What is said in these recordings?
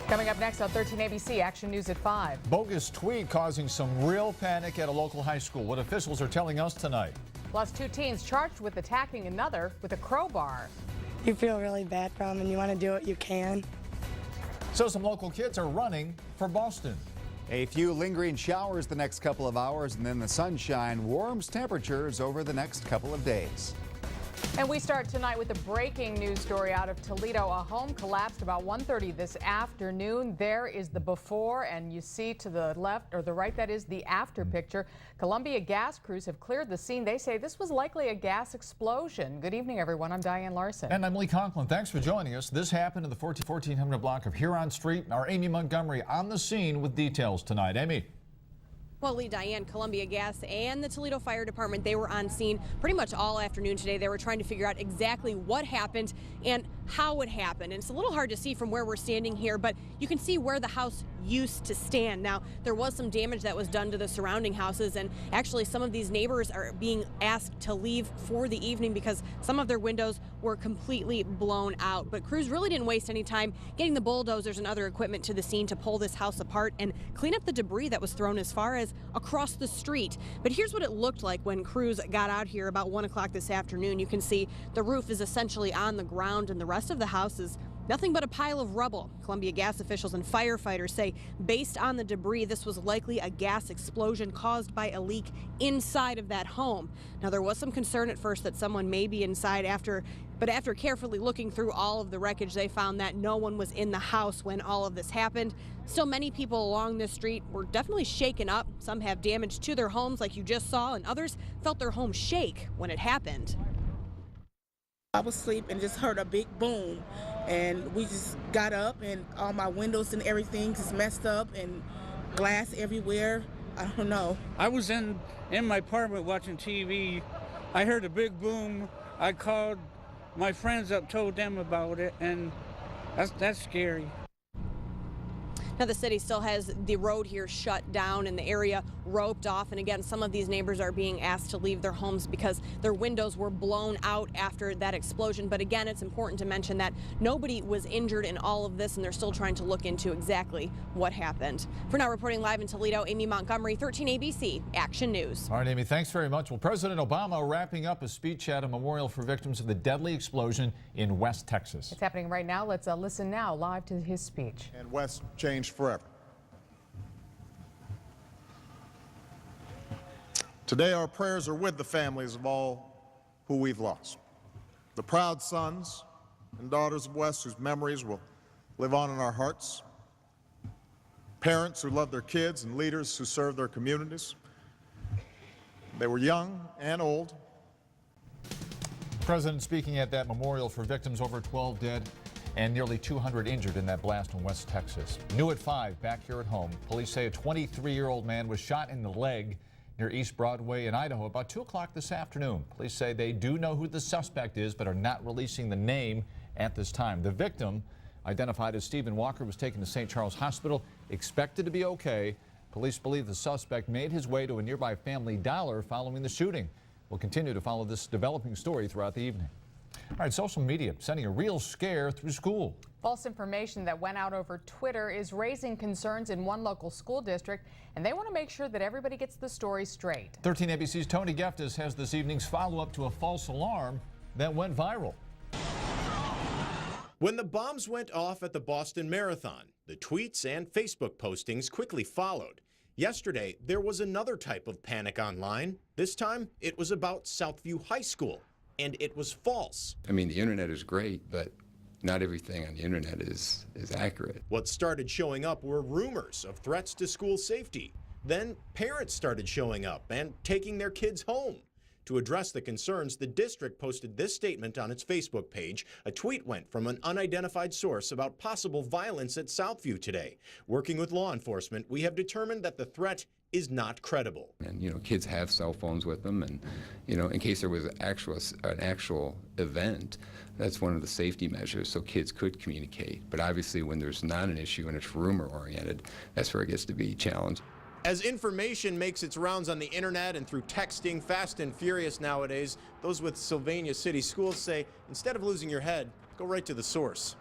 Coming up next on 13 ABC Action News at 5. Bogus tweet causing some real panic at a local high school. What officials are telling us tonight. Plus, 2 teens charged with attacking another with a crowbar. You feel really bad for them and you want to do what you can. So some local kids are running for Boston. A few lingering showers the next couple of hours, and then the sunshine warms temperatures over the next couple of days. And we start tonight with a breaking news story out of Toledo. A home collapsed about 1:30 this afternoon. There is the before, and you see to the left or the right, that is the after picture. Columbia gas crews have cleared the scene. They say this was likely a gas explosion. Good evening, everyone. I'm Diane Larson. And I'm Lee Conklin. Thanks for joining us. This happened in the 1400 block of Huron Street. Our Amy Montgomery on the scene with details tonight. Amy. Well, Lee, Diane, Columbia Gas and the Toledo Fire Department, they were on scene pretty much all afternoon today. They were trying to figure out exactly what happened and how it happened. And it's a little hard to see from where we're standing here, but you can see where the house used to stand. Now, there was some damage that was done to the surrounding houses, and actually some of these neighbors are being asked to leave for the evening because some of their windows were completely blown out. But crews really didn't waste any time getting the bulldozers and other equipment to the scene to pull this house apart and clean up the debris that was thrown as far as across the street. But here's what it looked like when crews got out here about 1 o'clock this afternoon. You can see the roof is essentially on the ground and the rest of the house is nothing but a pile of rubble. Columbia Gas officials and firefighters say based on the debris, this was likely a gas explosion caused by a leak inside of that home. Now, there was some concern at first that someone may be inside but after carefully looking through all of the wreckage, they found that no one was in the house when all of this happened. Still, many people along this street were definitely shaken up. Some have damage to their homes like you just saw, and others felt their home shake when it happened. I was asleep and just heard a big boom, and we just got up and all my windows and everything just messed up and glass everywhere. I don't know. I was in my apartment watching TV. I heard a big boom. I called my friends up, told them about it, and that's scary. Now, the city still has the road here shut down and the area roped off. And again, some of these neighbors are being asked to leave their homes because their windows were blown out after that explosion. But again, it's important to mention that nobody was injured in all of this, and they're still trying to look into exactly what happened. For now, reporting live in Toledo, Amy Montgomery, 13 ABC Action News. All right, Amy, thanks very much. Well, President Obama wrapping up a speech at a memorial for victims of the deadly explosion in West Texas. It's happening right now. Let's listen now live to his speech. And West changed forever. Today, our prayers are with the families of all who we've lost. The proud sons and daughters of West whose memories will live on in our hearts. Parents who love their kids and leaders who serve their communities. They were young and old. The President speaking at that memorial for victims, over 12 dead and nearly 200 injured in that blast in West Texas. New at 5, back here at home. Police say a 23-year-old man was shot in the leg near East Broadway in Idaho about 2 o'clock this afternoon. Police say they do know who the suspect is, but are not releasing the name at this time. The victim, identified as Stephen Walker, was taken to St. Charles Hospital, expected to be okay. Police believe the suspect made his way to a nearby Family Dollar following the shooting. We'll continue to follow this developing story throughout the evening. All right, social media sending a real scare through school. False information that went out over Twitter is raising concerns in one local school district, and they want to make sure that everybody gets the story straight. 13 ABC's Tony Geftis has this evening's follow-up to a false alarm that went viral. When the bombs went off at the Boston Marathon, the tweets and Facebook postings quickly followed. Yesterday, there was another type of panic online. This time, it was about Southview High School, and it was false. I mean, the internet is great, but not everything on the internet is accurate. What started showing up were rumors of threats to school safety. Then parents started showing up and taking their kids home. To address the concerns, the district posted this statement on its Facebook page. A tweet went from an unidentified source about possible violence at Southview today. Working with law enforcement, we have determined that the threat is not credible. And, you know, kids have cell phones with them, and, you know, in case there was an actual event, that's one of the safety measures, so kids could communicate. But obviously, when there's not an issue and it's rumor-oriented, that's where it gets to be challenged. As information makes its rounds on the internet and through texting fast and furious nowadays, those with Sylvania City Schools say, instead of losing your head, go right to the source.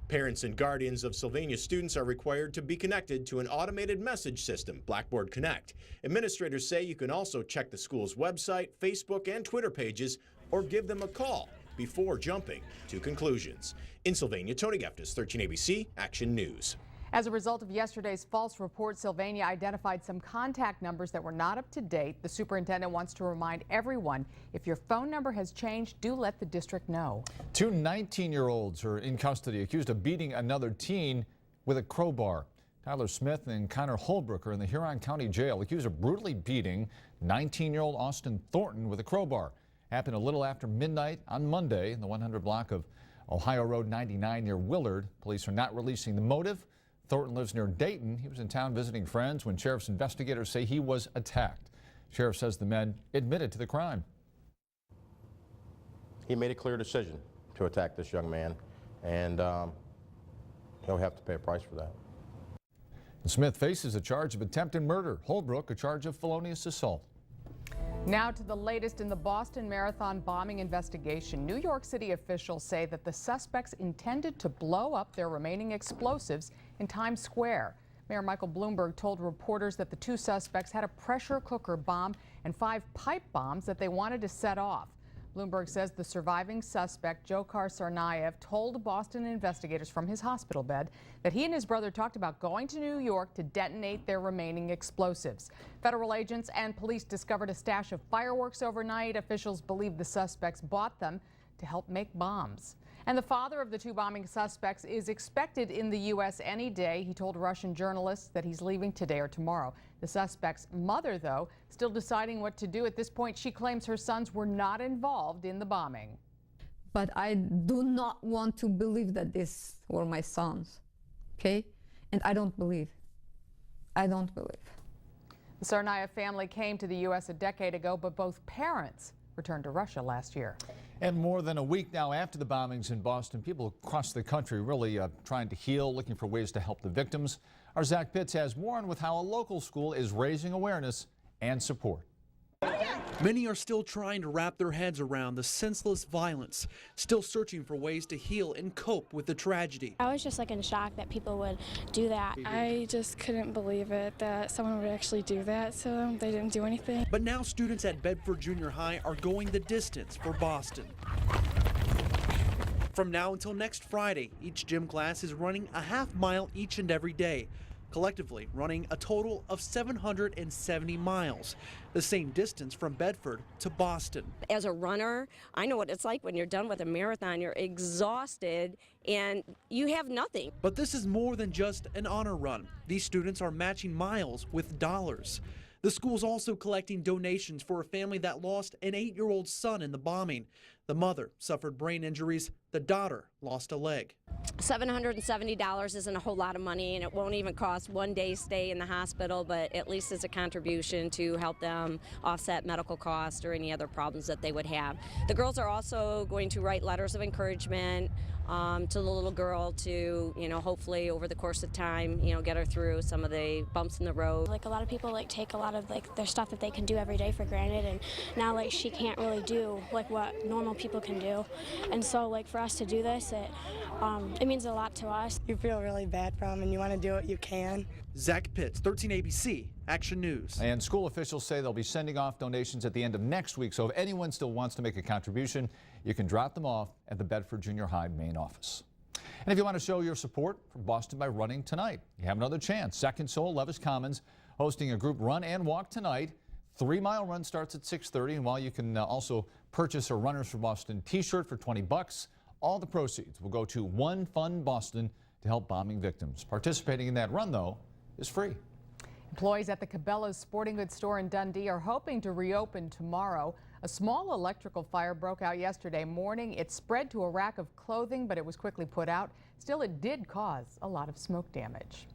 Parents and guardians of Sylvania students are required to be connected to an automated message system, Blackboard Connect. Administrators say you can also check the school's website, Facebook, and Twitter pages, or give them a call before jumping to conclusions. In Sylvania, Tony Geftis, 13 ABC Action News. As a result of yesterday's false report, Sylvania identified some contact numbers that were not up to date. The superintendent wants to remind everyone, if your phone number has changed, do let the district know. Two 19-year-olds are in custody accused of beating another teen with a crowbar. Tyler Smith and Connor Holbrook are in the Huron County Jail accused of brutally beating 19-year-old Austin Thornton with a crowbar. Happened a little after midnight on Monday in the 100 block of Ohio Road 99 near Willard. Police are not releasing the motive. Thornton lives near Dayton. He was in town visiting friends when sheriff's investigators say he was attacked. Sheriff says the men admitted to the crime. He made a clear decision to attack this young man, and he'll have to pay a price for that. Smith faces a charge of attempted murder. Holbrook a charge of felonious assault. Now to the latest in the Boston Marathon bombing investigation. New York City officials say that the suspects intended to blow up their remaining explosives in Times Square. Mayor Michael Bloomberg told reporters that the two suspects had a pressure cooker bomb and 5 pipe bombs that they wanted to set off. Bloomberg says the surviving suspect, Dzhokhar Tsarnaev, told Boston investigators from his hospital bed that he and his brother talked about going to New York to detonate their remaining explosives. Federal agents and police discovered a stash of fireworks overnight. Officials believe the suspects bought them to help make bombs. And the father of the two bombing suspects is expected in the U.S. any day. He told Russian journalists that he's leaving today or tomorrow. The suspect's mother, though, still deciding what to do. At this point, she claims her sons were not involved in the bombing. But I do not want to believe that these were my sons, okay? And I don't believe. I don't believe. The Tsarnaev family came to the U.S. a decade ago, but both parents returned to Russia last year. And more than a week now after the bombings in Boston, people across the country really trying to heal, looking for ways to help the victims. Our Zach Pitts has more on with how a local school is raising awareness and support. Many are still trying to wrap their heads around the senseless violence, still searching for ways to heal and cope with the tragedy. I was just in shock that people would do that. I just couldn't believe it that someone would actually do that, so they didn't do anything. But now students at Bedford Junior High are going the distance for Boston. From now until next Friday, each gym class is running a half mile each and every day, collectively running a total of 770 miles, the same distance from Bedford to Boston. As a runner, I know what it's like when you're done with a marathon. You're exhausted and you have nothing. But this is more than just an honor run. These students are matching miles with dollars. The school's also collecting donations for a family that lost an 8-year-old son in the bombing. The mother suffered brain injuries. The daughter lost a leg. $770 isn't a whole lot of money, and it won't even cost one day's stay in the hospital, but at least it's a contribution to help them offset medical costs or any other problems that they would have. The girls are also going to write letters of encouragement to the little girl to, hopefully over the course of time, get her through some of the bumps in the road. Like a lot of people take a lot of their stuff that they can do every day for granted, and now she can't really do what normal people can do. And so for us to do this, it means a lot to us. You feel really bad for them and you want to do what you can. Zach Pitts, 13 ABC, Action News. And school officials say they'll be sending off donations at the end of next week. So if anyone still wants to make a contribution, you can drop them off at the Bedford Junior High main office. And if you want to show your support for Boston by running tonight, you have another chance. Second Soul Levis Commons hosting a group run and walk tonight. 3-mile run starts at 6:30, and while you can also purchase a Runners for Boston t-shirt for $20, all the proceeds will go to One Fund Boston to help bombing victims. Participating in that run, though, is free. Employees at the Cabela's sporting goods store in Dundee are hoping to reopen tomorrow. A small electrical fire broke out yesterday morning. It spread to a rack of clothing, but it was quickly put out. Still, it did cause a lot of smoke damage.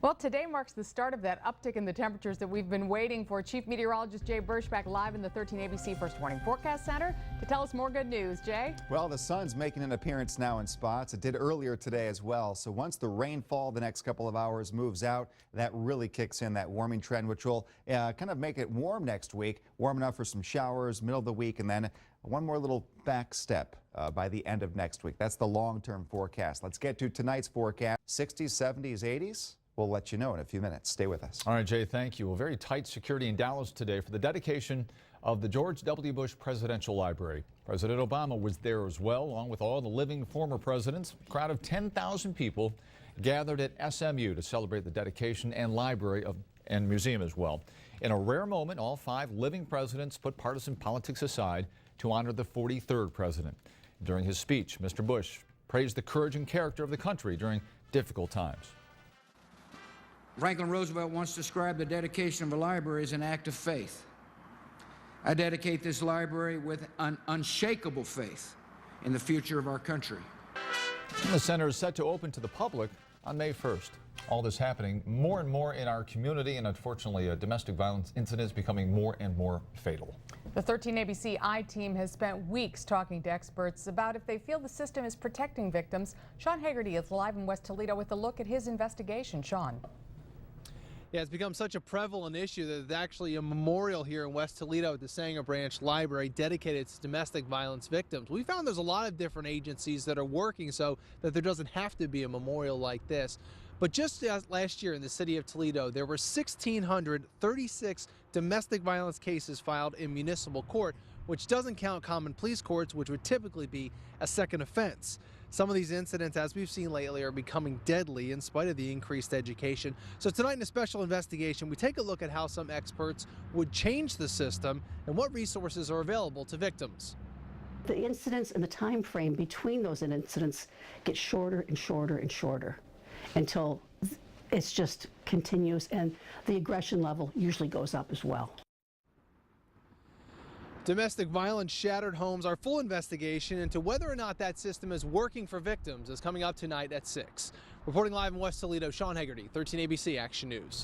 Well, today marks the start of that uptick in the temperatures that we've been waiting for. Chief Meteorologist Jay Burschback live in the 13 ABC First Warning Forecast Center to tell us more good news. Jay? Well, the sun's making an appearance now in spots. It did earlier today as well. So once the rainfall the next couple of hours moves out, that really kicks in that warming trend, which will kind of make it warm next week. Warm enough for some showers middle of the week, and then one more little back step by the end of next week. That's the long-term forecast. Let's get to tonight's forecast. 60s, 70s, 80s. We'll let you know in a few minutes. Stay with us. All right, Jay, thank you. Well, very tight security in Dallas today for the dedication of the George W. Bush Presidential Library. President Obama was there as well, along with all the living former presidents. A crowd of 10,000 people gathered at SMU to celebrate the dedication and library and museum as well. In a rare moment, all 5 living presidents put partisan politics aside to honor the 43rd president. During his speech, Mr. Bush praised the courage and character of the country during difficult times. Franklin Roosevelt once described the dedication of a library as an act of faith. I dedicate this library with an unshakable faith in the future of our country. The center is set to open to the public on May 1st. All this happening more and more in our community, and unfortunately, domestic violence incidents becoming more and more fatal. The 13 ABC I-Team has spent weeks talking to experts about if they feel the system is protecting victims. Sean Haggerty is live in West Toledo with a look at his investigation. Sean. Yeah, it's become such a prevalent issue that there's actually a memorial here in West Toledo at the Sanger Branch Library dedicated to domestic violence victims. We found there's a lot of different agencies that are working so that there doesn't have to be a memorial like this. But just as last year in the city of Toledo, there were 1,636 domestic violence cases filed in municipal court, which doesn't count common police courts, which would typically be a second offense. Some of these incidents, as we've seen lately, are becoming deadly in spite of the increased education. So tonight in a special investigation, we take a look at how some experts would change the system and what resources are available to victims. The incidents and the time frame between those incidents get shorter and shorter and shorter until it's just continuous, and the aggression level usually goes up as well. Domestic violence shattered homes. Our full investigation into whether or not that system is working for victims is coming up tonight at 6. Reporting live in West Toledo, Sean Haggerty, 13 ABC Action News.